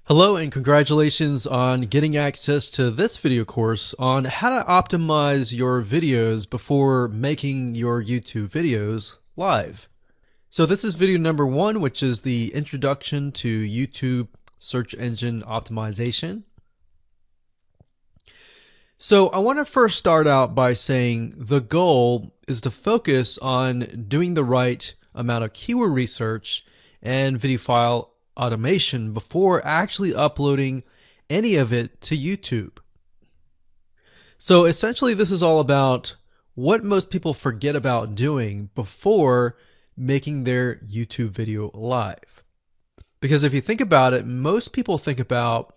Hello and congratulations on getting access to this video course on how to optimize your videos before making your YouTube videos live. So this is video number 1, which is the introduction to YouTube search engine optimization. So I want to first start out by saying the goal is to focus on doing the right amount of keyword research and video file automation before actually uploading any of it to YouTube. So essentially this is all about what most people forget about doing before making their YouTube video live. Because if you think about it, most people think about,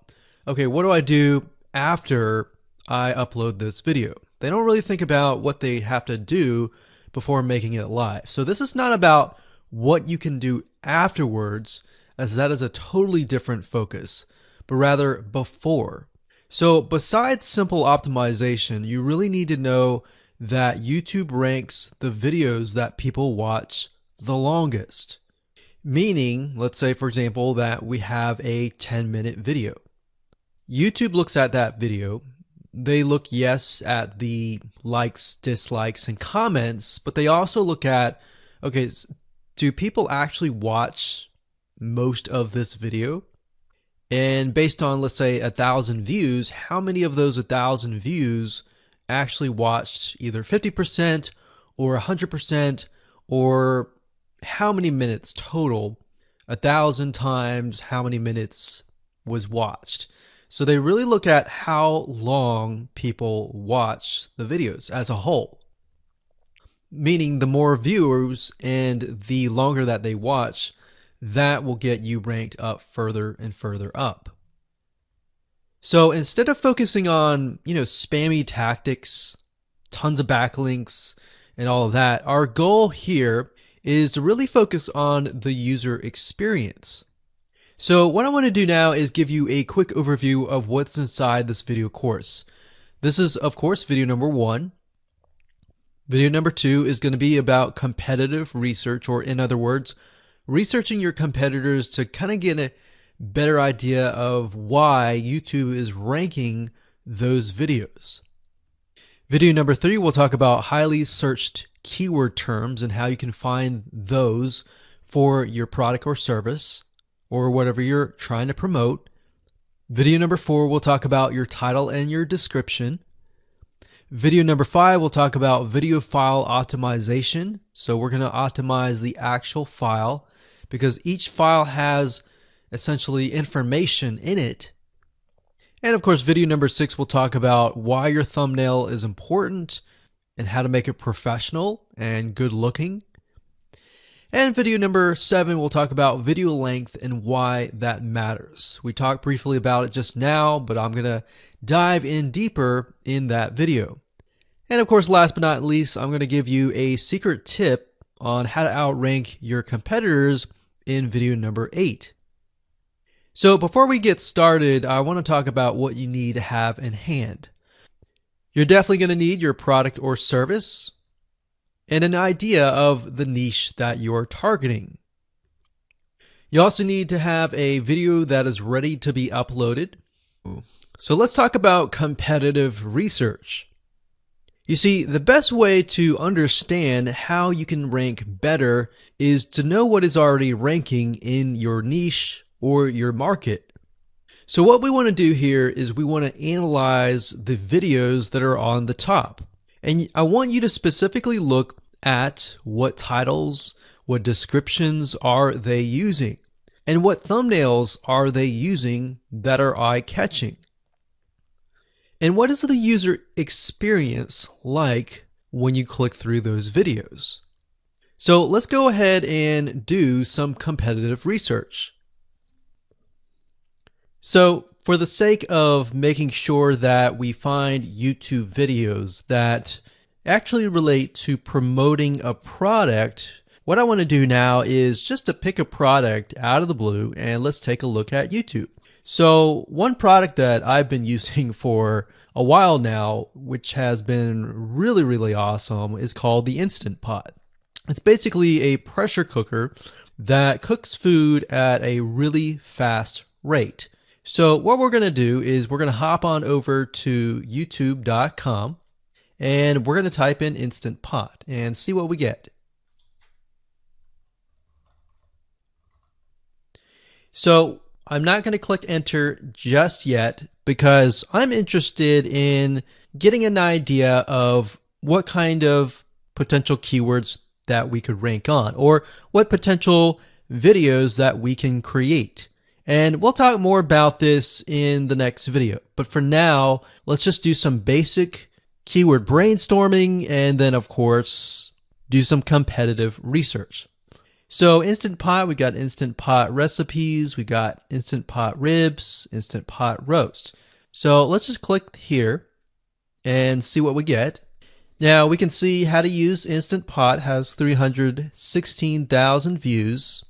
okay, what do I do after I upload this video? They don't really think about what they have to do before making it live. So this is not about what you can do afterwards, as that is a totally different focus, but rather before. So besides simple optimization, you really need to know that YouTube ranks the videos that people watch the longest. Meaning, let's say for example that we have a 10-minute video. YouTube looks at that video. They look, yes, at the likes, dislikes, and comments, but they also look at, okay, do people actually watch most of this video? And based on, let's say, 1,000 views, how many of those 1,000 views actually watched either 50% or 100%, or how many minutes total? 1,000 times how many minutes was watched. So they really look at how long people watch the videos as a whole. Meaning the more viewers and the longer that they watch, that will get you ranked up further and further up. So instead of focusing on, spammy tactics, tons of backlinks, and all of that, our goal here is to really focus on the user experience. So what I want to do now is give you a quick overview of what's inside this video course. This is, of course, video number 1. Video number 2 is going to be about competitive research, or in other words, researching your competitors to kind of get a better idea of why YouTube is ranking those videos. Video number 3, we'll talk about highly searched keyword terms and how you can find those for your product or service or whatever you're trying to promote. Video number 4, we'll talk about your title and your description. Video number 5, we'll talk about video file optimization. So we're going to optimize the actual file, because each file has essentially information in it. And of course, video number 6 will talk about why your thumbnail is important and how to make it professional and good looking. And video number 7 will talk about video length and why that matters. We talked briefly about it just now, but I'm going to dive in deeper in that video. And of course, last but not least, I'm going to give you a secret tip on how to outrank your competitors in video number 8. So before we get started, I want to talk about what you need to have in hand. You're definitely going to need your product or service and an idea of the niche that you're targeting. You also need to have a video that is ready to be uploaded. So let's talk about competitive research. You see, the best way to understand how you can rank better is to know what is already ranking in your niche or your market. So what we want to do here is we want to analyze the videos that are on the top. And I want you to specifically look at what titles, what descriptions are they using, and what thumbnails are they using that are eye-catching. And what is the user experience like when you click through those videos? So let's go ahead and do some competitive research. So for the sake of making sure that we find YouTube videos that actually relate to promoting a product, what I want to do now is just to pick a product out of the blue and let's take a look at YouTube. So one product that I've been using for a while now, which has been really awesome, is called the Instant Pot. It's basically a pressure cooker that cooks food at a really fast rate. So what we're going to do is we're going to hop on over to youtube.com and we're going to type in Instant Pot and see what we get. So I'm not going to click enter just yet because I'm interested in getting an idea of what kind of potential keywords that we could rank on, or what potential videos that we can create. And we'll talk more about this in the next video. But for now, let's just do some basic keyword brainstorming and then, of course, do some competitive research. So Instant Pot, we got Instant Pot recipes, we got Instant Pot ribs, Instant Pot roast. So let's just click here and see what we get. Now we can see how to use Instant Pot has 316,000 views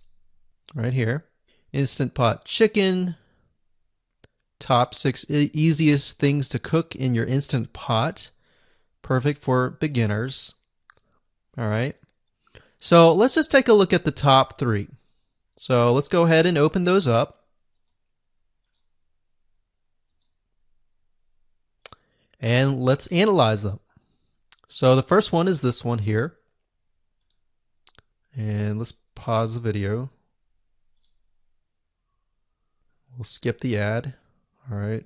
right here. Instant Pot chicken, top 6 easiest things to cook in your Instant Pot. Perfect for beginners. All right. So let's just take a look at the top 3. So let's go ahead and open those up. And let's analyze them. So the first one is this one here. And let's pause the video. We'll skip the ad. All right.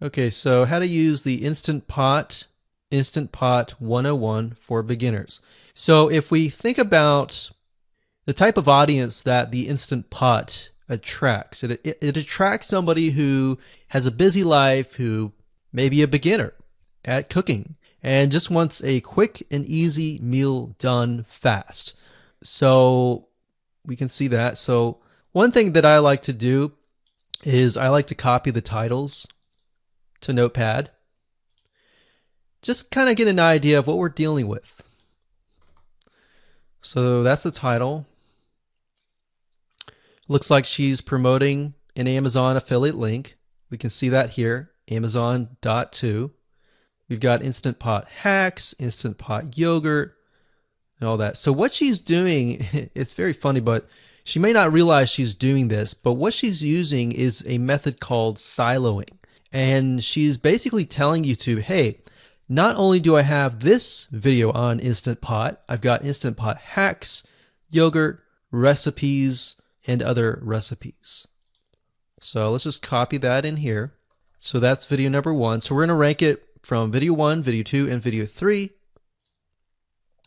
Okay, so how to use the Instant Pot 101 for beginners. So if we think about the type of audience that the Instant Pot attracts, it attracts somebody who has a busy life, who may be a beginner at cooking and just wants a quick and easy meal done fast. So we can see that. So one thing that I like to do is I like to copy the titles to Notepad. Just kind of get an idea of what we're dealing with. So that's the title. Looks like she's promoting an Amazon affiliate link. We can see that here, Amazon.to. We've got Instant Pot hacks, Instant Pot yogurt, and all that. So what she's doing, it's very funny, but she may not realize she's doing this, but what she's using is a method called siloing. And she's basically telling YouTube, hey, not only do I have this video on Instant Pot, I've got Instant Pot hacks, yogurt, recipes, and other recipes. So let's just copy that in here. So that's video number 1. So we're going to rank it from video 1, video 2, and video 3.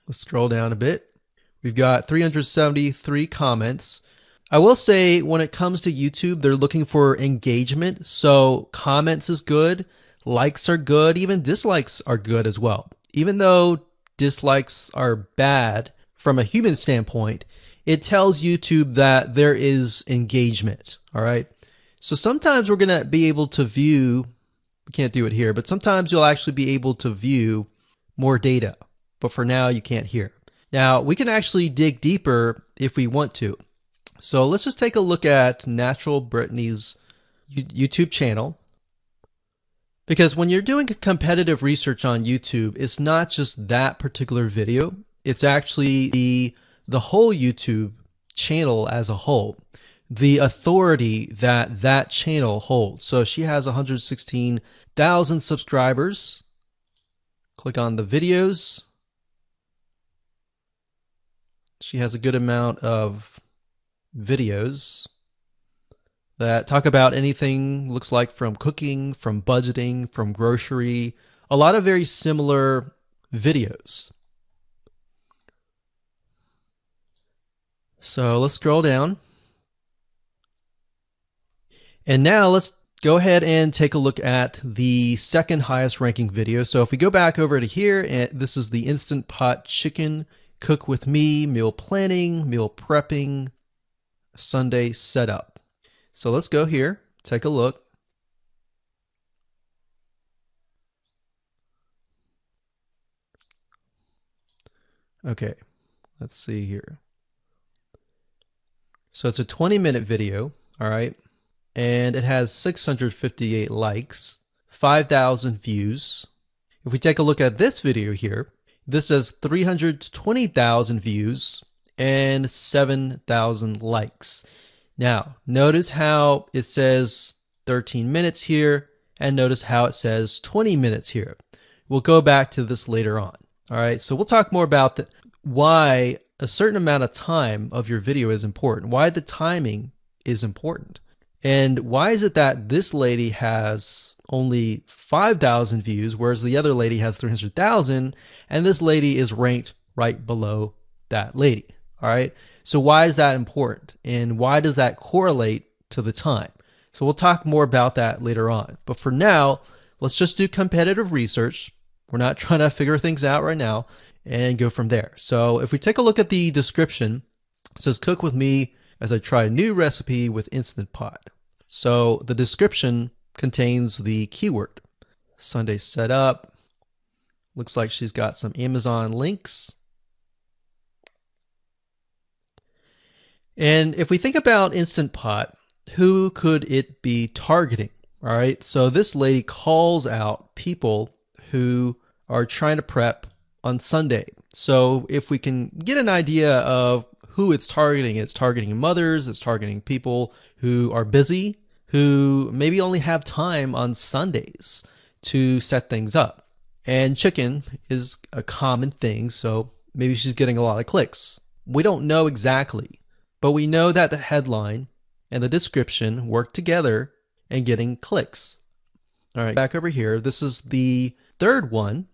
Let's scroll down a bit. We've got 373 comments. I will say when it comes to YouTube, they're looking for engagement. So comments is good, likes are good, even dislikes are good as well. Even though dislikes are bad from a human standpoint, it tells YouTube that there is engagement. All right. So sometimes we're going to be able to view, we can't do it here, but sometimes you'll actually be able to view more data. But for now, you can't hear. Now, we can actually dig deeper if we want to. So let's just take a look at Natural Brittany's YouTube channel. Because when you're doing competitive research on YouTube, it's not just that particular video. It's actually the whole YouTube channel as a whole. The authority that that channel holds. So she has 116,000 subscribers. Click on the videos. She has a good amount of videos that talk about anything, looks like from cooking, from budgeting, from grocery, a lot of very similar videos. So let's scroll down. And now let's go ahead and take a look at the second highest ranking video. So if we go back over to here, and this is the Instant Pot chicken, cook with me, meal planning, meal prepping, Sunday setup. So let's go here, take a look. Okay, let's see here. So it's a 20-minute video, all right, and it has 658 likes, 5,000 views. If we take a look at this video here, This says 320,000 views and 7,000 likes. Now, notice how it says 13 minutes here, and notice how it says 20 minutes here. We'll go back to this later on. All right, so we'll talk more about why a certain amount of time of your video is important, why the timing is important. And why is it that this lady has only 5,000 views, whereas the other lady has 300,000, and this lady is ranked right below that lady? All right. So why is that important? And why does that correlate to the time? So we'll talk more about that later on. But for now, let's just do competitive research. We're not trying to figure things out right now, and go from there. So if we take a look at the description, it says cook with me as I try a new recipe with Instant Pot. So the description contains the keyword. Sunday setup. Looks like she's got some Amazon links. And if we think about Instant Pot, who could it be targeting? All right, so this lady calls out people who are trying to prep on Sunday. So if we can get an idea of who it's targeting mothers, it's targeting people who are busy, who maybe only have time on Sundays to set things up. And chicken is a common thing, so maybe she's getting a lot of clicks. We don't know exactly, but we know that the headline and the description work together and getting clicks. All right, back over here. This is the third one.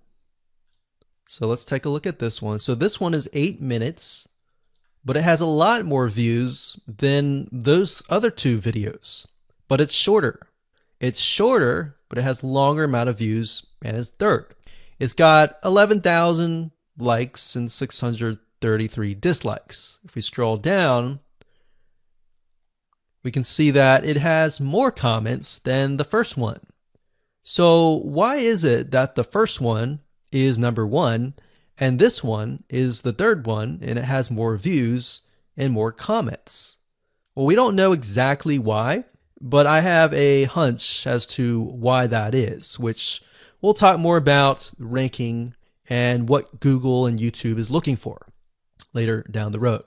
So let's take a look at this one. So this one is 8 minutes, but it has a lot more views than those other two videos, but it's shorter. It's shorter, but it has longer amount of views, and it's third. It's got 11,000 likes and 633 dislikes. If we scroll down, we can see that it has more comments than the first one. So why is it that the first one is number one and this one is the third one and it has more views and more comments? Well, we don't know exactly why, but I have a hunch as to why that is, which we'll talk more about ranking and what Google and YouTube is looking for later down the road.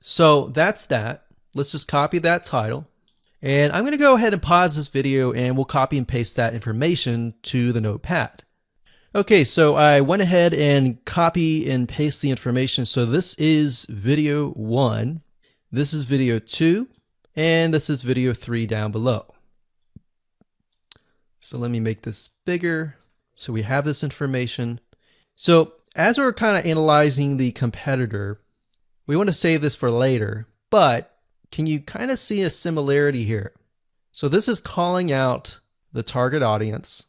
So that's that. Let's just copy that title. And I'm going to go ahead and pause this video and we'll copy and paste that information to the notepad. Okay, so I went ahead and copy and paste the information. So this is video 1, this is video 2, and this is video 3 down below. So let me make this bigger so we have this information. So as we're kind of analyzing the competitor, we want to save this for later, but can you kind of see a similarity here? So this is calling out the target audience.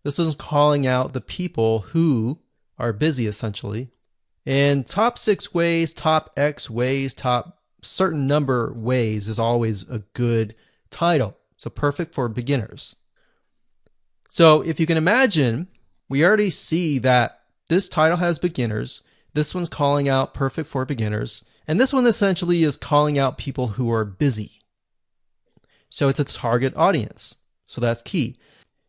This is calling out the people who are busy, essentially. And top 6 ways, top X ways, top certain number ways is always a good title. So perfect for beginners. So if you can imagine, we already see that this title has beginners. This one's calling out perfect for beginners. And this one essentially is calling out people who are busy. So it's a target audience. So that's key.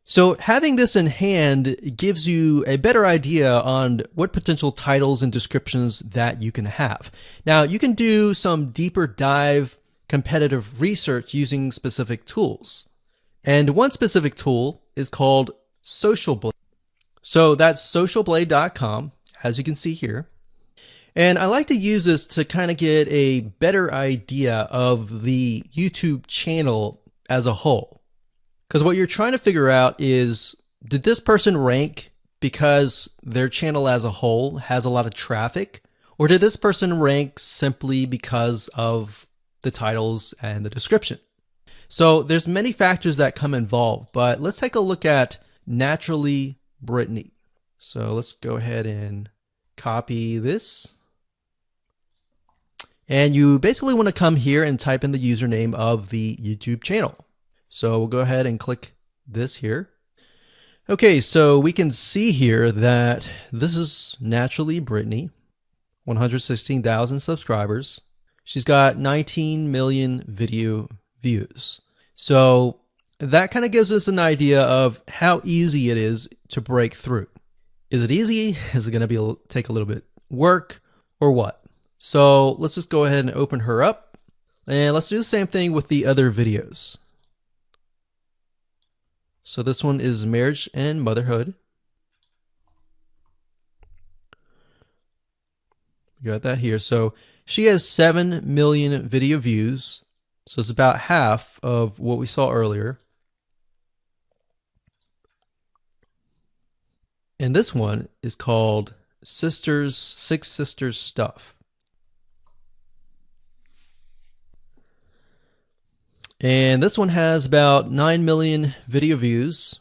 So having this in hand gives you a better idea on what potential titles and descriptions that you can have. Now, you can do some deeper dive competitive research using specific tools. And one specific tool is called Social Blade. So that's socialblade.com, as you can see here. And I like to use this to kind of get a better idea of the YouTube channel as a whole. Because what you're trying to figure out is, did this person rank because their channel as a whole has a lot of traffic? Or did this person rank simply because of the titles and the description? So there's many factors that come involved, but let's take a look at Naturally Brittany. So let's go ahead and copy this. And you basically want to come here and type in the username of the YouTube channel. So we'll go ahead and click this here. Okay, so we can see here that this is Naturally Brittany, 116,000 subscribers. She's got 19 million video views. So that kind of gives us an idea of how easy it is to break through. Is it easy? Is it going to take a little bit work or what? So let's just go ahead and open her up, and let's do the same thing with the other videos. So this one is marriage and motherhood. We got that here. So she has 7 million video views. So it's about half of what we saw earlier. And this one is called Six Sisters Stuff. And this one has about 9 million video views.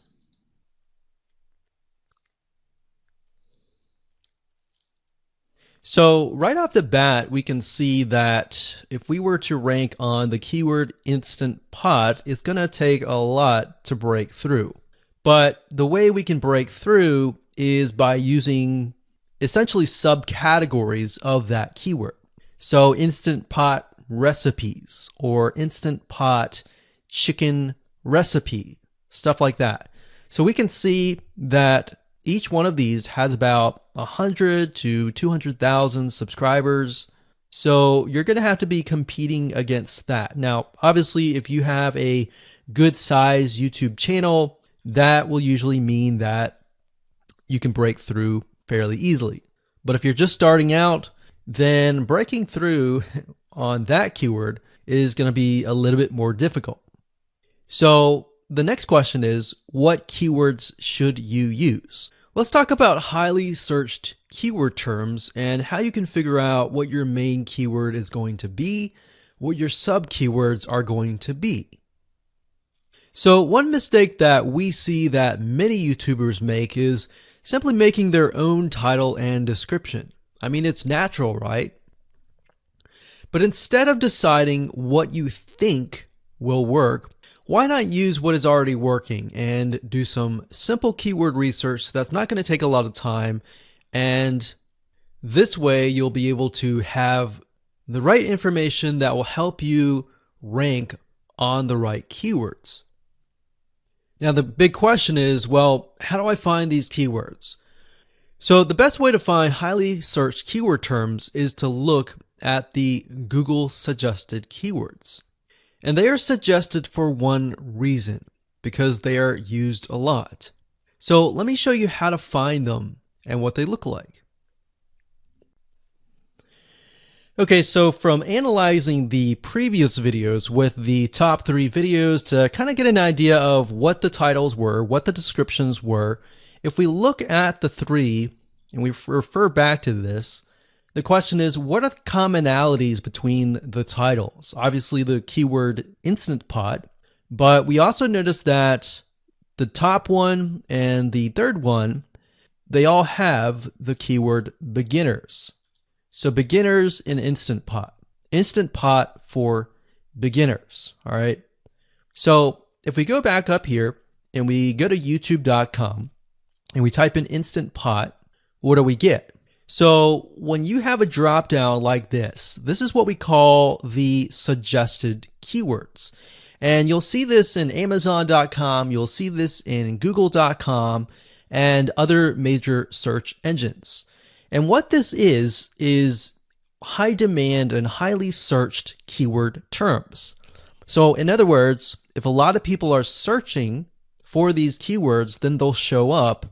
So right off the bat, we can see that if we were to rank on the keyword Instant Pot, it's going to take a lot to break through. But the way we can break through is by using essentially subcategories of that keyword. So Instant Pot recipes or Instant Pot chicken recipe, stuff like that. So we can see that each one of these has about 100 to 200,000 subscribers. So you're going to have to be competing against that. Now, obviously, if you have a good size YouTube channel, that will usually mean that you can break through fairly easily. But if you're just starting out, then breaking through on that keyword is going to be a little bit more difficult. So the next question is, what keywords should you use? Let's talk about highly searched keyword terms and how you can figure out what your main keyword is going to be, what your sub keywords are going to be. So one mistake that we see that many YouTubers make is simply making their own title and description. I mean, it's natural, right? But instead of deciding what you think will work, why not use what is already working and do some simple keyword research that's not going to take a lot of time, and this way you'll be able to have the right information that will help you rank on the right keywords. Now the big question is, well, how do I find these keywords? So the best way to find highly searched keyword terms is to look at the Google suggested keywords. And they are suggested for one reason, because they are used a lot. So let me show you how to find them and what they look like. Okay, so from analyzing the previous videos with the top 3 videos to kind of get an idea of what the titles were, what the descriptions were, if we look at the 3 and we refer back to this, the question is, what are the commonalities between the titles? Obviously the keyword Instant Pot, but we also notice that the top one and the third one, they all have the keyword beginners. So beginners in Instant Pot. Instant Pot for beginners, all right? So if we go back up here and we go to youtube.com and we type in Instant Pot, what do we get? So when you have a drop down like this is what we call the suggested keywords. And you'll see this in Amazon.com, you'll see this in Google.com and other major search engines. And what this is high demand and highly searched keyword terms. So in other words, if a lot of people are searching for these keywords, then they'll show up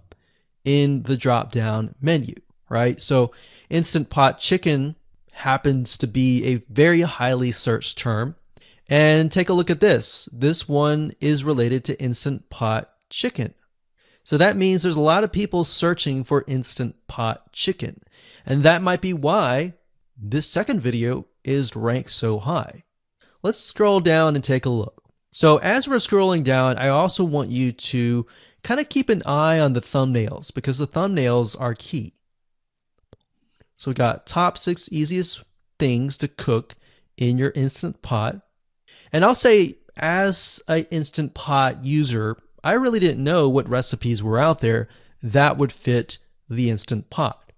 in the drop down menu. Right? So Instant Pot chicken happens to be a very highly searched term. And take a look at this. This one is related to Instant Pot chicken. So that means there's a lot of people searching for Instant Pot chicken. And that might be why this second video is ranked so high. Let's scroll down and take a look. So as we're scrolling down, I also want you to kind of keep an eye on the thumbnails, because the thumbnails are key. So we got top 6 easiest things to cook in your Instant Pot. And I'll say, as an Instant Pot user, I really didn't know what recipes were out there that would fit the Instant Pot.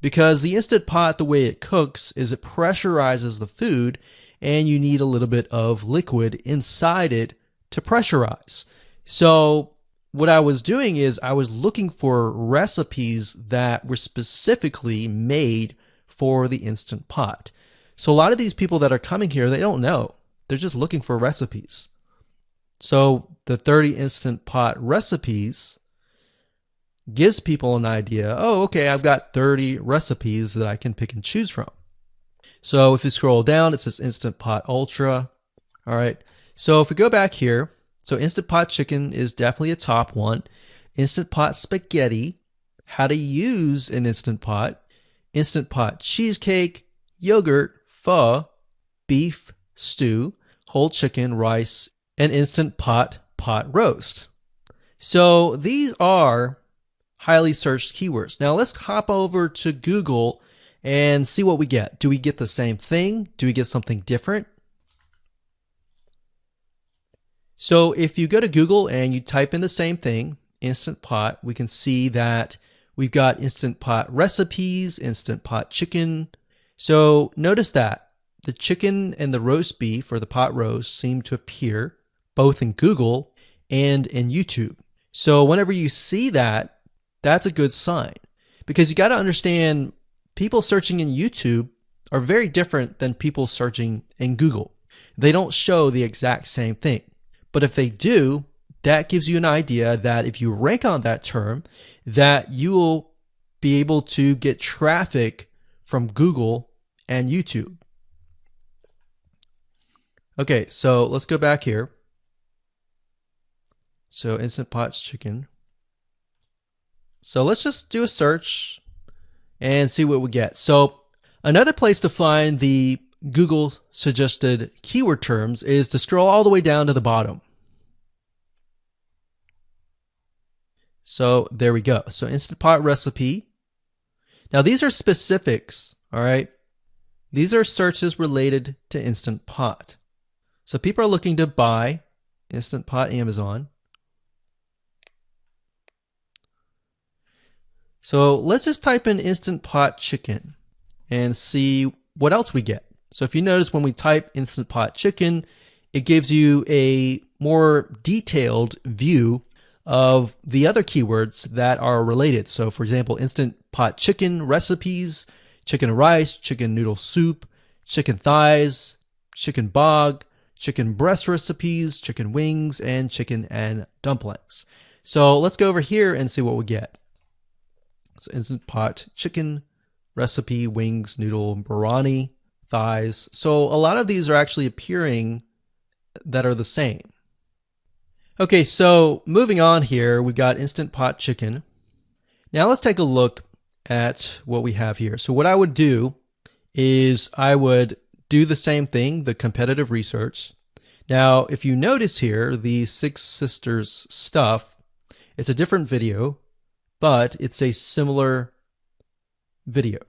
Because the Instant Pot, the way it cooks is it pressurizes the food, and you need a little bit of liquid inside it to pressurize. So what I was doing is I was looking for recipes that were specifically made for the Instant Pot. So a lot of these people that are coming here, they don't know. They're just looking for recipes. So the 30 Instant Pot recipes gives people an idea. Oh, okay, I've got 30 recipes that I can pick and choose from. So if you scroll down, it says Instant Pot Ultra. All right. So if we go back here, so Instant Pot Chicken is definitely a top one. Instant Pot Spaghetti, how to use an Instant Pot. Instant Pot Cheesecake, yogurt, pho, beef stew, whole chicken, rice, and Instant Pot pot roast. So these are highly searched keywords. Now let's hop over to Google and see what we get. Do we get the same thing? Do we get something different? So if you go to Google and you type in the same thing, Instant Pot, we can see that we've got Instant Pot recipes, Instant Pot chicken. So notice that the chicken and the roast beef or the pot roast seem to appear both in Google and in YouTube. So whenever you see that, that's a good sign, because you got to understand people searching in YouTube are very different than people searching in Google. They don't show the exact same thing. But if they do, that gives you an idea that if you rank on that term, that you will be able to get traffic from Google and YouTube. Okay, so let's go back here. So Instant Pot Chicken. So let's just do a search and see what we get. So another place to find the Google suggested keyword terms is to scroll all the way down to the bottom. So there we go. So Instant Pot recipe. Now these are specifics, all right? These are searches related to Instant Pot. So people are looking to buy Instant Pot Amazon. So let's just type in Instant Pot Chicken and see what else we get. So if you notice, when we type Instant Pot Chicken, it gives you a more detailed view of the other keywords that are related. So for example, Instant Pot Chicken recipes, chicken and rice, chicken noodle soup, chicken thighs, chicken bog, chicken breast recipes, chicken wings, and chicken and dumplings. So let's go over here and see what we get. So Instant Pot Chicken recipe, wings, noodle, biryani, thighs. So a lot of these are actually appearing that are the same. Okay, so moving on here, we've got Instant Pot Chicken. Now let's take a look at what we have here. So what I would do is I would do the same thing, the competitive research. Now, if you notice here, the Six Sisters stuff, it's a different video, but it's a similar video.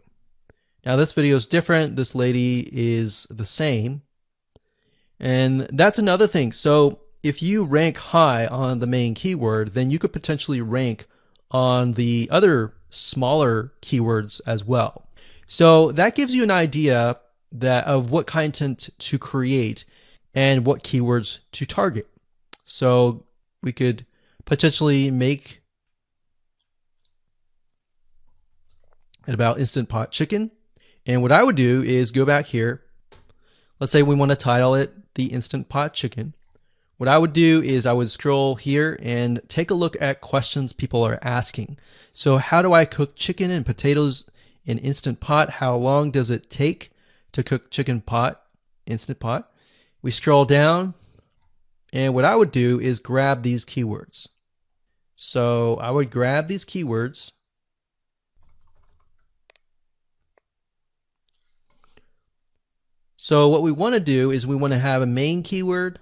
Now this video is different. This lady is the same. And that's another thing. So if you rank high on the main keyword, then you could potentially rank on the other smaller keywords as well. So that gives you an idea of what content to create and what keywords to target. So we could potentially make it about Instant Pot Chicken. And what I would do is go back here. Let's say we want to title it the Instant Pot Chicken. What I would do is I would scroll here and take a look at questions people are asking. So how do I cook chicken and potatoes in Instant Pot? How long does it take to cook chicken pot, Instant Pot? We scroll down, and what I would do is grab these keywords. So I would grab these keywords. So what we want to do is we want to have a main keyword,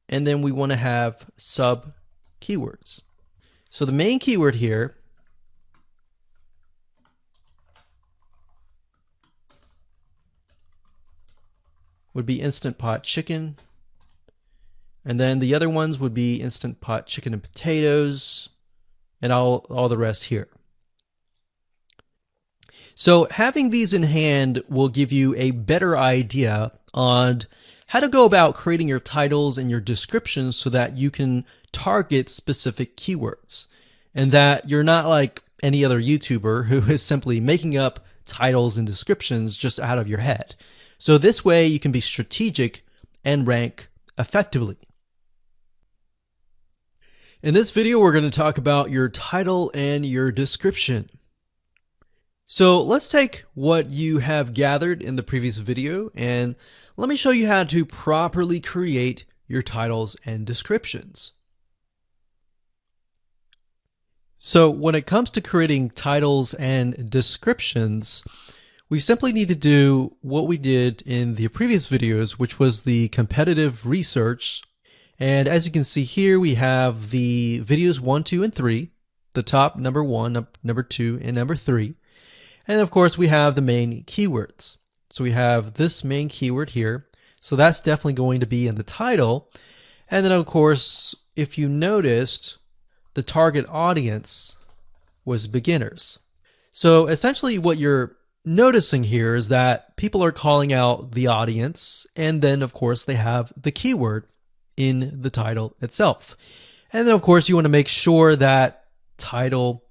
and then we want to have sub keywords. So the main keyword here would be Instant Pot Chicken. And then the other ones would be Instant Pot Chicken and potatoes, and all the rest here. So having these in hand will give you a better idea on how to go about creating your titles and your descriptions so that you can target specific keywords, and that you're not like any other YouTuber who is simply making up titles and descriptions just out of your head. So this way you can be strategic and rank effectively. In this video, we're going to talk about your title and your description. So let's take what you have gathered in the previous video and let me show you how to properly create your titles and descriptions. So when it comes to creating titles and descriptions, we simply need to do what we did in the previous videos, which was the competitive research. And as you can see here, we have the videos 1, 2, and 3, the top number 1, number 2, and number 3. And of course, we have the main keywords. So we have this main keyword here. So that's definitely going to be in the title. And then of course, if you noticed, the target audience was beginners. So essentially what you're noticing here is that people are calling out the audience, and then of course they have the keyword in the title itself. And then of course you want to make sure that title,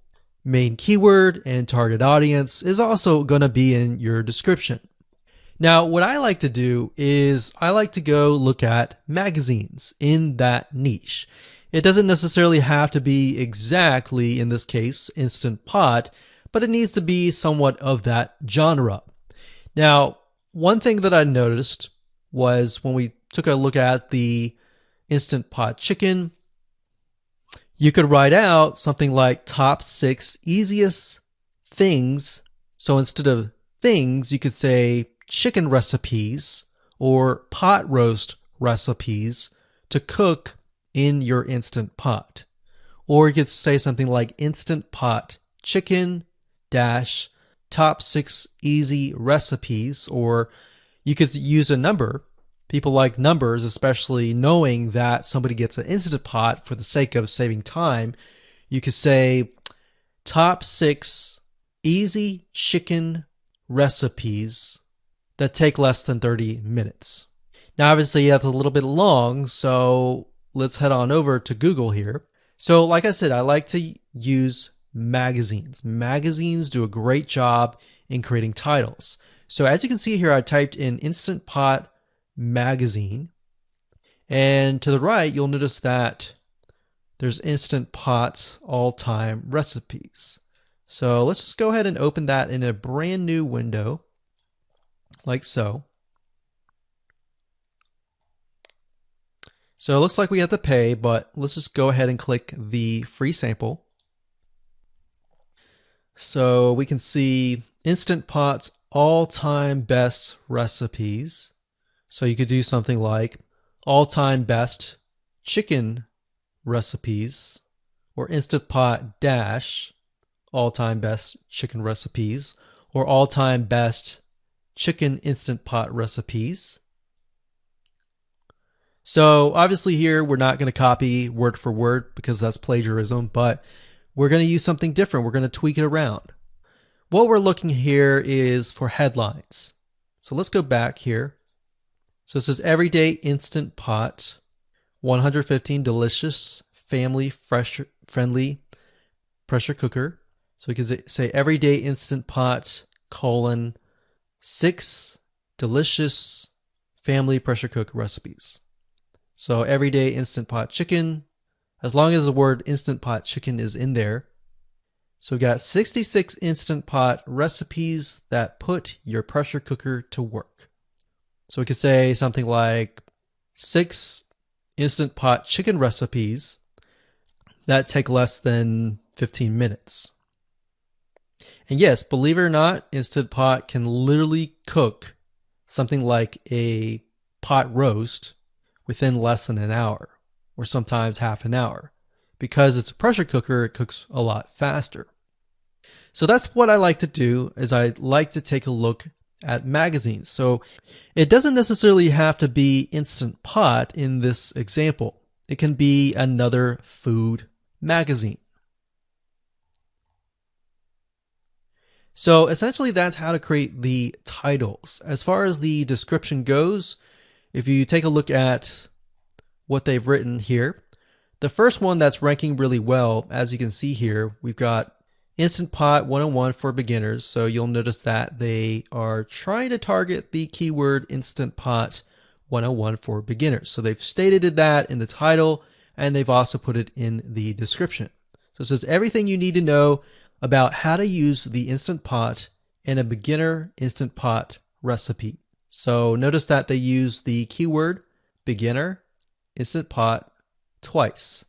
main keyword, and target audience is also going to be in your description. Now what I like to do is I like to go look at magazines in that niche. It doesn't necessarily have to be exactly, in this case, Instant Pot, but it needs to be somewhat of that genre. Now, one thing that I noticed was when we took a look at the Instant Pot chicken, you could write out something like top 6 easiest things. So instead of things, you could say chicken recipes or pot roast recipes to cook in your Instant Pot. Or you could say something like Instant Pot chicken dash top 6 easy recipes, or you could use a number. People like numbers, especially knowing that somebody gets an Instant Pot for the sake of saving time. You could say top 6 easy chicken recipes that take less than 30 minutes. Now obviously that's a little bit long, so let's head on over to Google here. So like I said, I like to use magazines. Magazines do a great job in creating titles. So as you can see here, I typed in Instant Pot magazine, and to the right you'll notice that there's Instant Pot all-time recipes. So let's just go ahead and open that in a brand new window like so. So it looks like we have to pay, but let's just go ahead and click the free sample. So we can see Instant Pot's all-time best recipes. So you could do something like all-time best chicken recipes, or Instant Pot dash all-time best chicken recipes, or all-time best chicken Instant Pot recipes. So obviously here we're not going to copy word for word because that's plagiarism, but we're going to use something different. We're going to tweak it around. What we're looking here is for headlines. So let's go back here. So it says everyday Instant Pot, 115 delicious, family friendly pressure cooker. So we can say everyday Instant Pot, colon, 6 delicious family pressure cook recipes. So everyday Instant Pot chicken, as long as the word Instant Pot chicken is in there. So we got 66 Instant Pot recipes that put your pressure cooker to work. So we could say something like 6 Instant Pot chicken recipes that take less than 15 minutes. And yes, believe it or not, Instant Pot can literally cook something like a pot roast within less than an hour, or sometimes half an hour. Because it's a pressure cooker, it cooks a lot faster. So that's what I like to do, is I like to take a look at magazines. So it doesn't necessarily have to be Instant Pot in this example. It can be another food magazine. So essentially that's how to create the titles. As far as the description goes, if you take a look at what they've written here, The first one that's ranking really well, as you can see here, we've got Instant Pot 101 for beginners. So you'll notice that they are trying to target the keyword Instant Pot 101 for beginners. So they've stated that in the title, and they've also put it in the description. So it says everything you need to know about how to use the Instant Pot in a beginner Instant Pot recipe. So notice that they use the keyword beginner Instant Pot twice.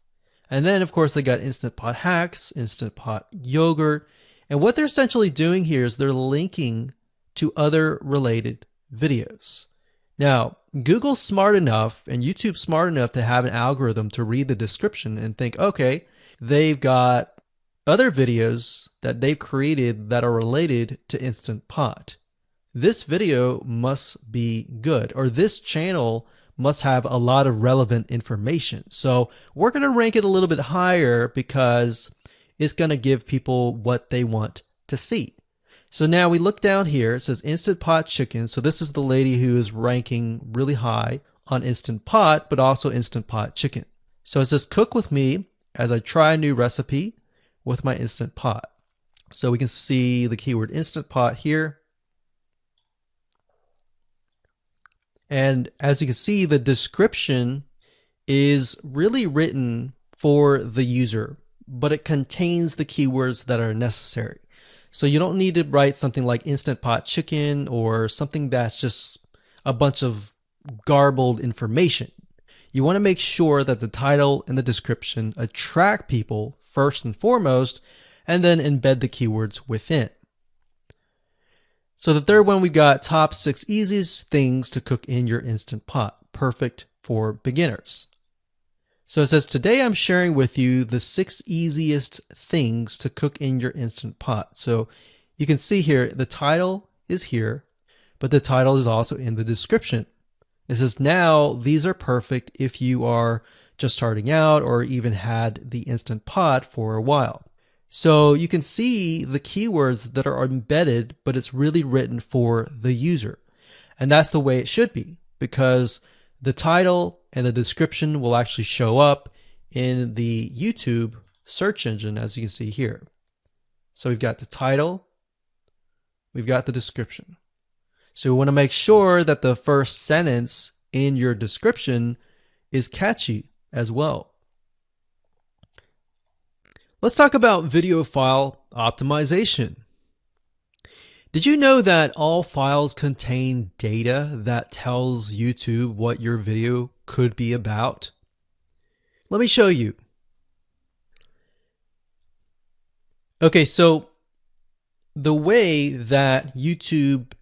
And then, of course, they got Instant Pot hacks, Instant Pot yogurt. And what they're essentially doing here is they're linking to other related videos. Now, Google's smart enough and YouTube's smart enough to have an algorithm to read the description and think, okay, they've got other videos that they've created that are related to Instant Pot. This video must be good, or this channel must have a lot of relevant information. So we're going to rank it a little bit higher because it's going to give people what they want to see. So now we look down here, it says Instant Pot Chicken. So this is the lady who is ranking really high on Instant Pot, but also Instant Pot Chicken. So it says cook with me as I try a new recipe with my Instant Pot. So we can see the keyword Instant Pot here. And as you can see, the description is really written for the user, but it contains the keywords that are necessary. So you don't need to write something like Instant Pot Chicken or something that's just a bunch of garbled information. You want to make sure that the title and the description attract people first and foremost, and then embed the keywords within. So the third one, we got top 6 easiest things to cook in your Instant Pot, perfect for beginners. So it says, today I'm sharing with you the 6 easiest things to cook in your Instant Pot. So you can see here, the title is here, but the title is also in the description. It says, now these are perfect if you are just starting out or even had the Instant Pot for a while. So you can see the keywords that are embedded, but it's really written for the user. And that's the way it should be, because the title and the description will actually show up in the YouTube search engine, as you can see here. So we've got the title, we've got the description. So we want to make sure that the first sentence in your description is catchy as well. Let's talk about video file optimization. Did you know that all files contain data that tells YouTube what your video could be about? Let me show you. Okay, so the way that YouTube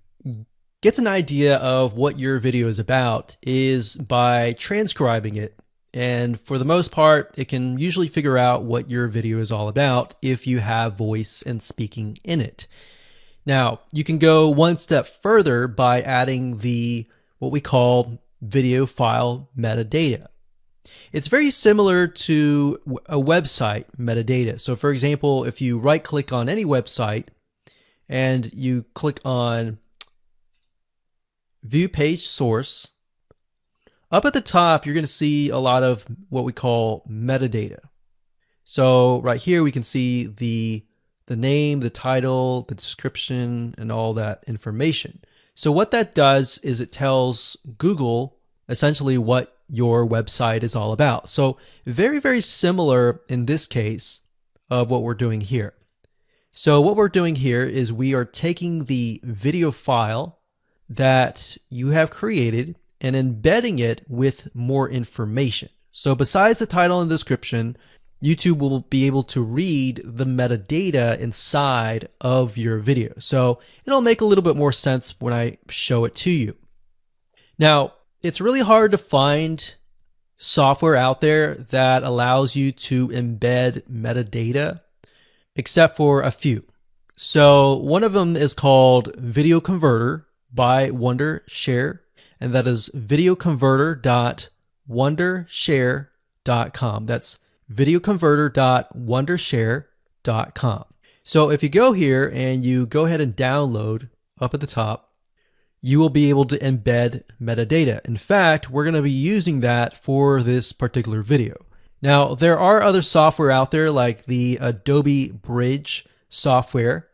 gets an idea of what your video is about is by transcribing it. And for the most part, it can usually figure out what your video is all about if you have voice and speaking in it. Now, you can go one step further by adding what we call video file metadata. It's very similar to a website metadata. So for example, if you right click on any website and you click on View Page Source, up at the top, you're going to see a lot of what we call metadata. So right here, we can see the name, the title, the description, and all that information. So what that does is it tells Google essentially what your website is all about. So very, very similar in this case of what we're doing here. So what we're doing here is we are taking the video file that you have created and embedding it with more information. So besides the title and description, YouTube will be able to read the metadata inside of your video. So it'll make a little bit more sense when I show it to you. Now, it's really hard to find software out there that allows you to embed metadata, except for a few. So one of them is called Video Converter by Wondershare, and that is videoconverter.wondershare.com. That's videoconverter.wondershare.com. So if you go here and you go ahead and download up at the top, you will be able to embed metadata. In fact, we're going to be using that for this particular video. Now, there are other software out there like the Adobe Bridge software,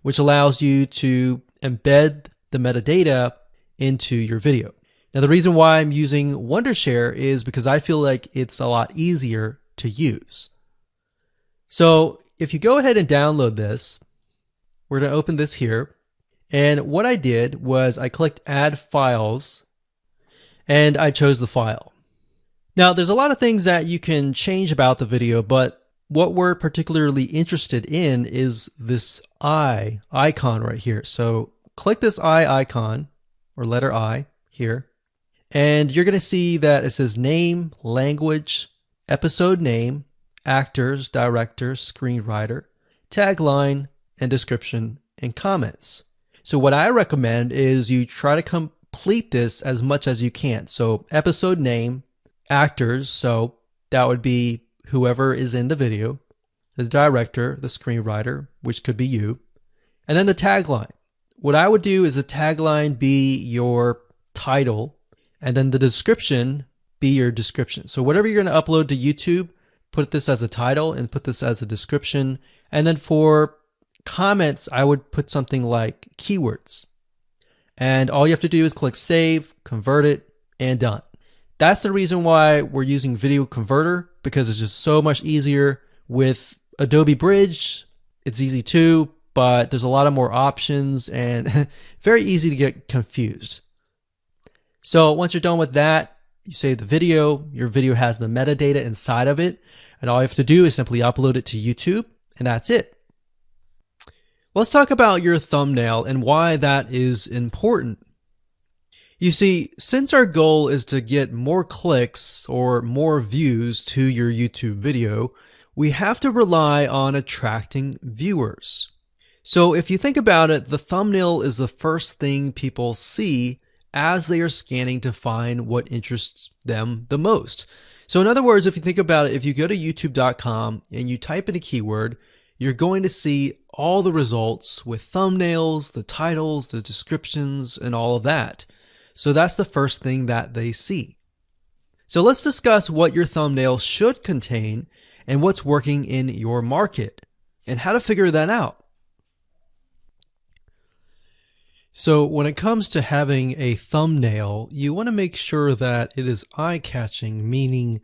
which allows you to embed the metadata into your video. Now, the reason why I'm using Wondershare is because I feel like it's a lot easier to use. So if you go ahead and download this, we're going to open this here. And what I did was I clicked Add Files, and I chose the file. Now, there's a lot of things that you can change about the video, but what we're particularly interested in is this I icon right here. So click this I icon, or letter I here, and you're going to see that it says name, language, episode name, actors, director, screenwriter, tagline, and description, and comments. So what I recommend is you try to complete this as much as you can. So episode name, actors, so that would be whoever is in the video, the director, the screenwriter, which could be you, and then the tagline. What I would do is the tagline be your title, and then the description be your description. So whatever you're going to upload to YouTube, put this as a title and put this as a description. And then for comments, I would put something like keywords. And all you have to do is click save, convert it, and done. That's the reason why we're using Video Converter, because it's just so much easier. With Adobe Bridge, it's easy too, but there's a lot of more options and very easy to get confused. So once you're done with that, you save the video. Your video has the metadata inside of it, and all you have to do is simply upload it to YouTube, and that's it. Let's talk about your thumbnail and why that is important. You see, since our goal is to get more clicks or more views to your YouTube video, we have to rely on attracting viewers. So if you think about it, the thumbnail is the first thing people see as they are scanning to find what interests them the most. So in other words, if you think about it, if you go to youtube.com and you type in a keyword, you're going to see all the results with thumbnails, the titles, the descriptions, and all of that. So that's the first thing that they see. So let's discuss what your thumbnail should contain and what's working in your market and how to figure that out. So when it comes to having a thumbnail, you want to make sure that it is eye-catching, meaning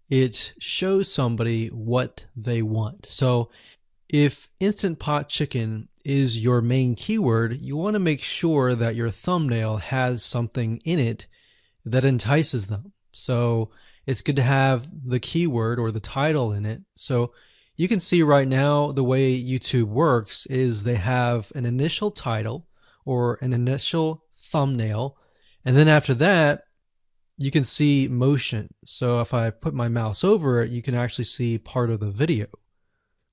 it shows somebody what they want. So if Instant Pot Chicken is your main keyword, you want to make sure that your thumbnail has something in it that entices them. So it's good to have the keyword or the title in it. So you can see right now the way YouTube works is they have an initial title or an initial thumbnail, and then after that you can see motion. So if I put my mouse over it, you can actually see part of the video,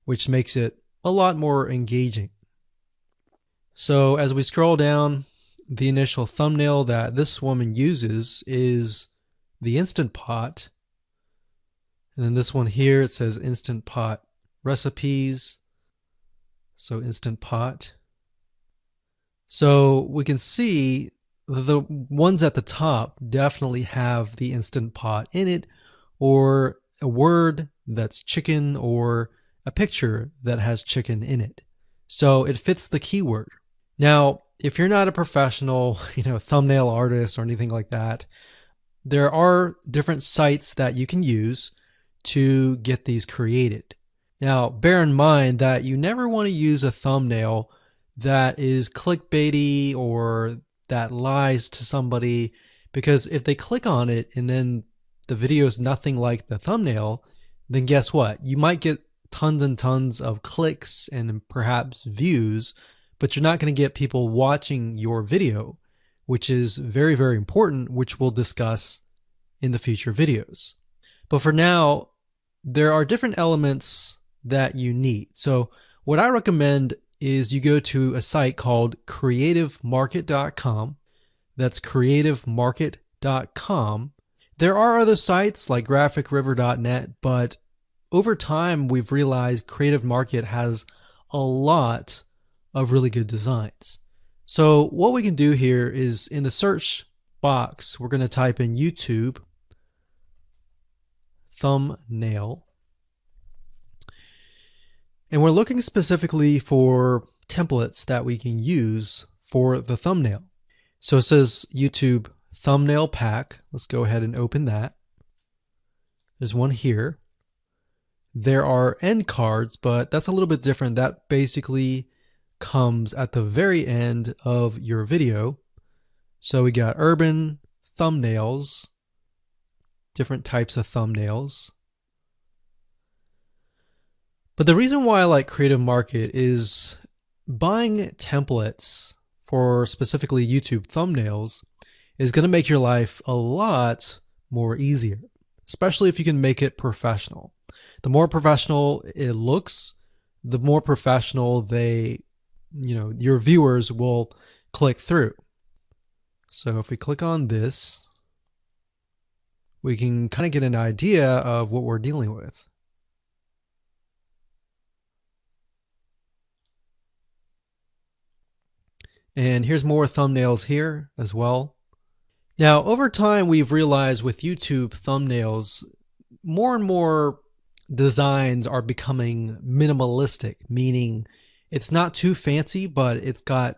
which makes it a lot more engaging. So as we scroll down, the initial thumbnail that this woman uses is the Instant Pot. And then this one here, it says Instant Pot recipes. So Instant Pot. So we can see the ones at the top definitely have the Instant Pot in it, or a word that's chicken, or a picture that has chicken in it. So it fits the keyword. Now, if you're not a professional, thumbnail artist or anything like that, there are different sites that you can use to get these created. Now, bear in mind that you never want to use a thumbnail that is clickbaity or that lies to somebody, because if they click on it and then the video is nothing like the thumbnail, then guess what? You might get tons and tons of clicks and perhaps views, but you're not going to get people watching your video, which is very, very important, which we'll discuss in the future videos. But for now, there are different elements that you need. So what I recommend is you go to a site called creativemarket.com. That's creativemarket.com. There are other sites like graphicriver.net, but over time we've realized Creative Market has a lot of really good designs. So what we can do here is in the search box, we're going to type in YouTube thumbnail. And we're looking specifically for templates that we can use for the thumbnail. So it says YouTube thumbnail pack. Let's go ahead and open that. There's one here. There are end cards, but that's a little bit different. That basically comes at the very end of your video. So we got urban thumbnails, different types of thumbnails. But the reason why I like Creative Market is buying templates for specifically YouTube thumbnails is going to make your life a lot more easier, especially if you can make it professional. The more professional it looks, the more professional your viewers will click through. So if we click on this, we can kind of get an idea of what we're dealing with. And here's more thumbnails here as well. Now, over time, we've realized with YouTube thumbnails, more and more designs are becoming minimalistic, meaning it's not too fancy, but it's got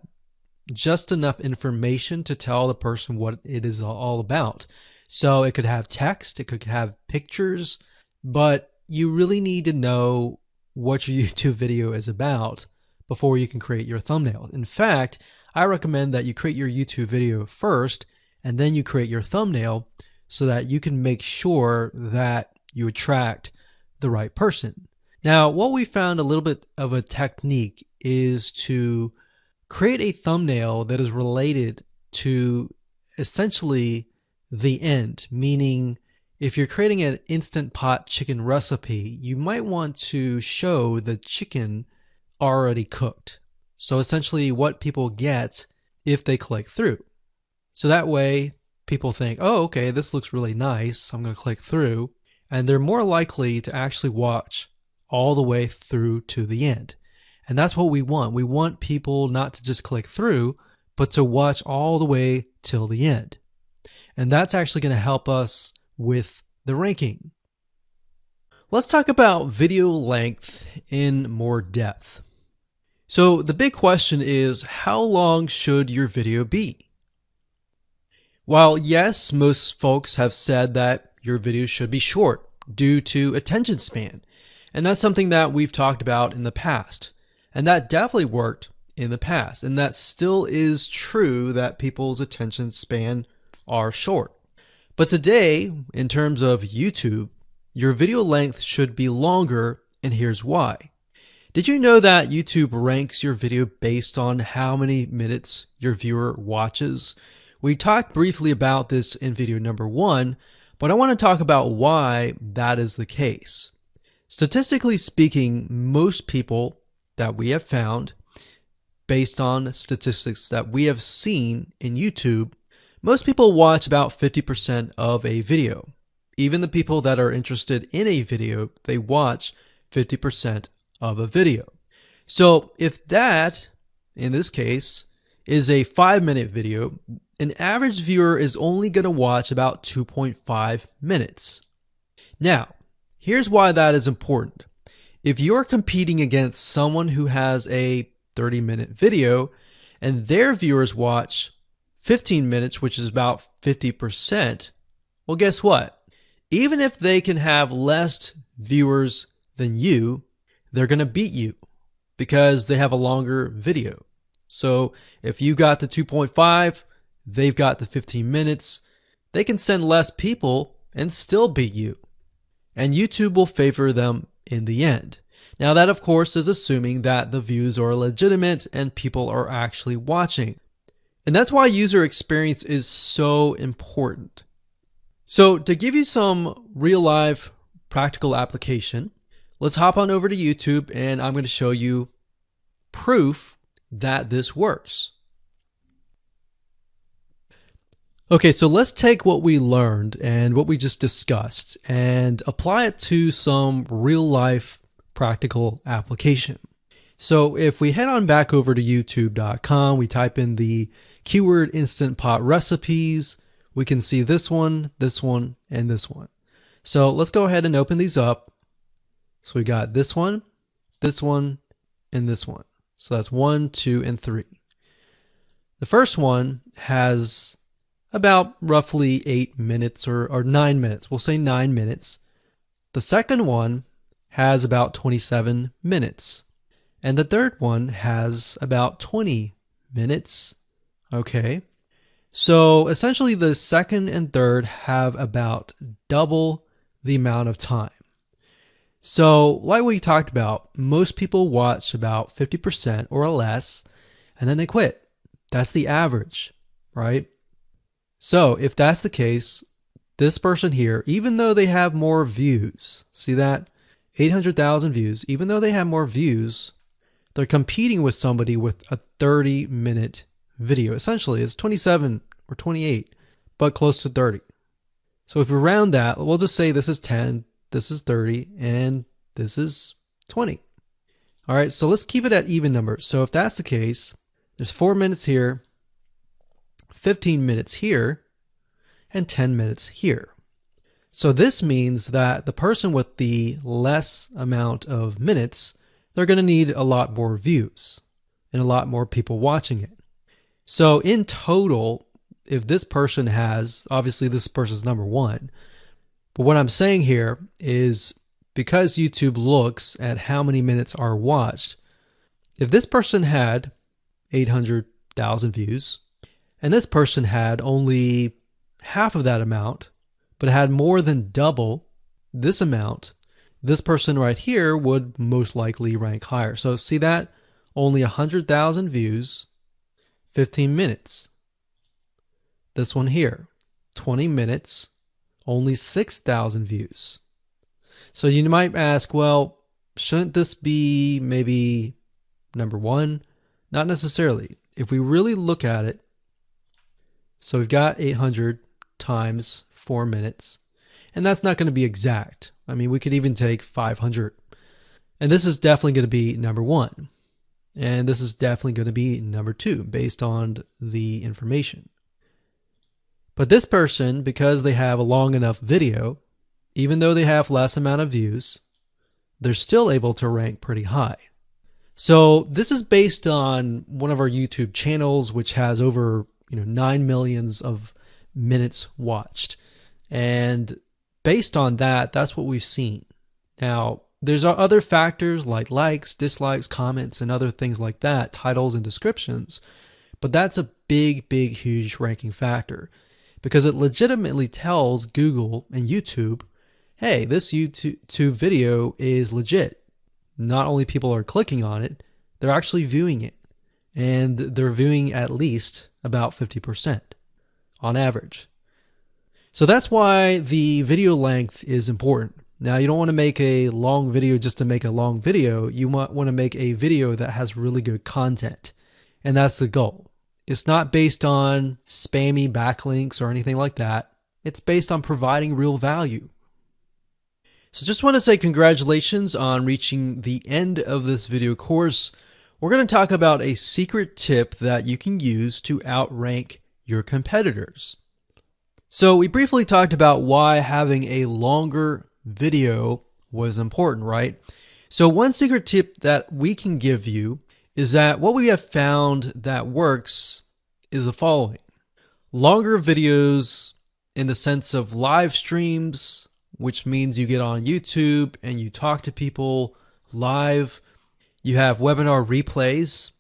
just enough information to tell the person what it is all about. So it could have text, it could have pictures, but you really need to know what your YouTube video is about before you can create your thumbnail. In fact, I recommend that you create your YouTube video first and then you create your thumbnail so that you can make sure that you attract the right person. Now, what we found a little bit of a technique is to create a thumbnail that is related to essentially the end, meaning if you're creating an Instant Pot chicken recipe, you might want to show the chicken already cooked. So essentially what people get if they click through. So that way people think, oh, okay, this looks really nice. I'm going to click through. And they're more likely to actually watch all the way through to the end. And that's what we want. We want people not to just click through, but to watch all the way till the end. And that's actually going to help us with the ranking. Let's talk about video length in more depth. So the big question is, how long should your video be? While yes, most folks have said that your video should be short due to attention span. And that's something that we've talked about in the past. And that definitely worked in the past. And that still is true that people's attention span are short. But today, in terms of YouTube, your video length should be longer, and here's why. Did you know that YouTube ranks your video based on how many minutes your viewer watches? We talked briefly about this in video number 1, but I want to talk about why that is the case. Statistically speaking, most people that we have found, based on statistics that we have seen in YouTube, most people watch about 50% of a video. Even the people that are interested in a video, they watch 50% of a video. So if that, in this case, is a 5-minute video, an average viewer is only going to watch about 2.5 minutes. Now, here's why that is important. If you're competing against someone who has a 30-minute video and their viewers watch 15 minutes, which is about 50%, well, guess what? Even if they can have less viewers than you, they're going to beat you because they have a longer video. So if you got the 2.5, they've got the 15 minutes, they can send less people and still beat you. And YouTube will favor them in the end. Now that, of course, is assuming that the views are legitimate and people are actually watching. And that's why user experience is so important. So to give you some real life practical application, let's hop on over to YouTube and I'm going to show you proof that this works. Okay, so let's take what we learned and what we just discussed and apply it to some real life practical application. So if we head on back over to youtube.com, we type in the keyword Instant Pot recipes, we can see this one, and this one. So let's go ahead and open these up. So we got this one, and this one. So that's 1, 2, and 3. The first one has about roughly 8 minutes or 9 minutes. We'll say 9 minutes. The second one has about 27 minutes. And the third one has about 20 minutes. Okay. So essentially the second and third have about double the amount of time. So like we talked about, most people watch about 50% or less, and then they quit. That's the average, right? So if that's the case, this person here, even though they have more views, see that? 800,000 views, even though they have more views, they're competing with somebody with a 30-minute video. Essentially, it's 27 or 28, but close to 30. So if we round that, we'll just say this is 10, this is 30, and this is 20. All right, so let's keep it at even numbers. So if that's the case, there's 4 minutes here, 15 minutes here, and 10 minutes here. So this means that the person with the less amount of minutes, they're going to need a lot more views and a lot more people watching it. So in total, if this person has, obviously this person's number one, but what I'm saying here is because YouTube looks at how many minutes are watched, if this person had 800,000 views and this person had only half of that amount, but had more than double this amount, this person right here would most likely rank higher. So see that? Only 100,000 views, 15 minutes. This one here, 20 minutes, only 6,000 views. So you might ask, well, shouldn't this be maybe number one? Not necessarily. If we really look at it, so we've got 800 times 4 minutes, and that's not going to be exact. I mean, we could even take 500. And this is definitely going to be number one. And this is definitely going to be number two based on the information. But this person, because they have a long enough video, even though they have less amount of views, they're still able to rank pretty high. So this is based on one of our YouTube channels, which has over 9 million of minutes watched. And based on that, that's what we've seen. Now, there's other factors like likes, dislikes, comments, and other things like that, titles and descriptions, but that's a big, huge ranking factor because it legitimately tells Google and YouTube, hey, this YouTube video is legit. Not only people are clicking on it, they're actually viewing it, and they're viewing at least about 50% on average. So that's why the video length is important. Now, you don't want to make a long video just to make a long video. You want to make a video that has really good content. And that's the goal. It's not based on spammy backlinks or anything like that. It's based on providing real value. So just want to say congratulations on reaching the end of this video course. We're going to talk about a secret tip that you can use to outrank your competitors. So we briefly talked about why having a longer video was important, right? So one secret tip that we can give you is that what we have found that works is the following. Longer videos in the sense of live streams, which means you get on YouTube and you talk to people live. You have webinar replays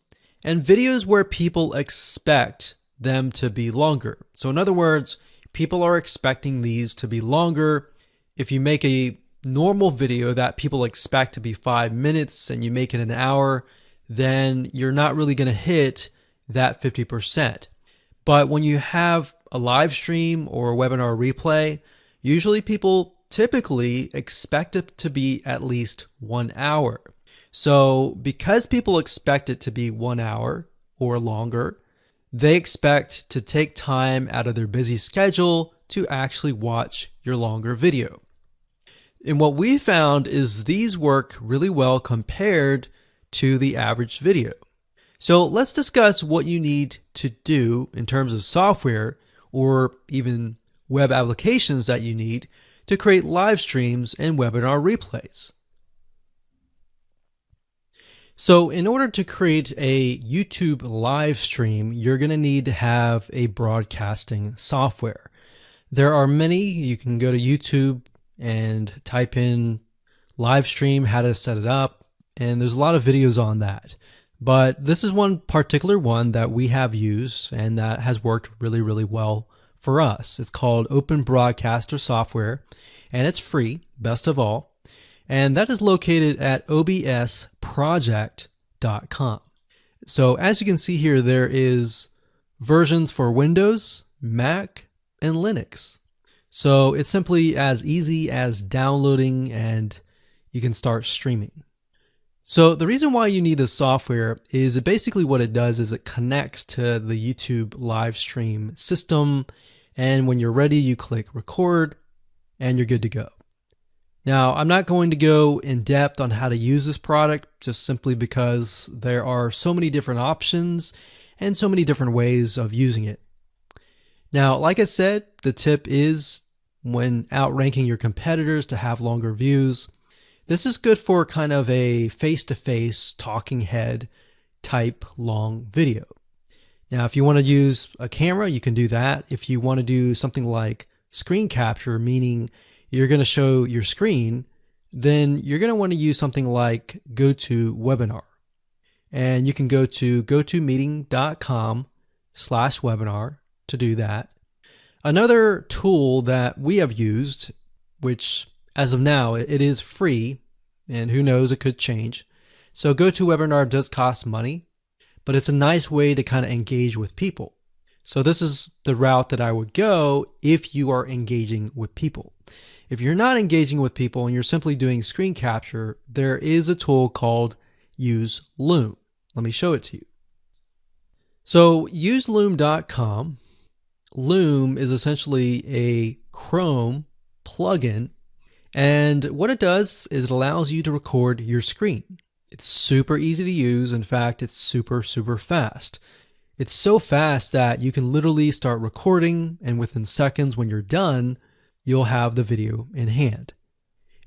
and videos where people expect them to be longer. So in other words, people are expecting these to be longer. If you make a normal video that people expect to be 5 minutes and you make it an hour, then you're not really going to hit that 50%. But when you have a live stream or a webinar replay, usually people typically expect it to be at least 1 hour. So because people expect it to be 1 hour or longer, they expect to take time out of their busy schedule to actually watch your longer video. And what we found is these work really well compared to the average video. So let's discuss what you need to do in terms of software or even web applications that you need to create live streams and webinar replays. So in order to create a YouTube live stream, you're going to need to have a broadcasting software. There are many. You can go to YouTube and type in live stream, how to set it up, and there's a lot of videos on that. But this is one particular one that we have used and that has worked really, really well for us. It's called Open Broadcaster Software, and it's free, best of all. And that is located at obsproject.com. So as you can see here, there is versions for Windows, Mac, and Linux. So it's simply as easy as downloading and you can start streaming. So the reason why you need this software is basically what it does is it connects to the YouTube live stream system, and when you're ready, you click record and you're good to go. Now, I'm not going to go in depth on how to use this product just simply because there are so many different options and so many different ways of using it. Now, like I said, the tip is when outranking your competitors to have longer views. This is good for kind of a face-to-face talking head type long video. Now, if you want to use a camera, you can do that. If you want to do something like screen capture, meaning you're going to show your screen, then you're going to want to use something like GoToWebinar. And you can go to gotomeeting.com/webinar to do that. Another tool that we have used, which as of now, it is free, and who knows, it could change. So GoToWebinar does cost money, but it's a nice way to kind of engage with people. So this is the route that I would go if you are engaging with people. If you're not engaging with people and you're simply doing screen capture, there is a tool called Use Loom. Let me show it to you. So useloom.com. Loom is essentially a Chrome plugin, and what it does is it allows you to record your screen. It's super easy to use. In fact, it's super, super fast. It's so fast that you can literally start recording, and within seconds when you're done, you'll have the video in hand.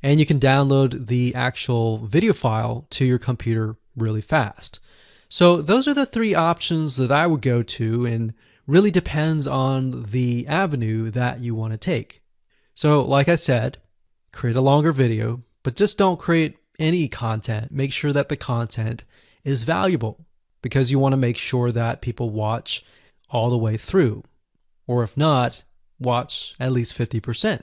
And you can download the actual video file to your computer really fast. So those are the three options that I would go to, and really depends on the avenue that you want to take. So like I said, create a longer video, but just don't create any content. Make sure that the content is valuable, because you want to make sure that people watch all the way through, or if not, watch at least 50%.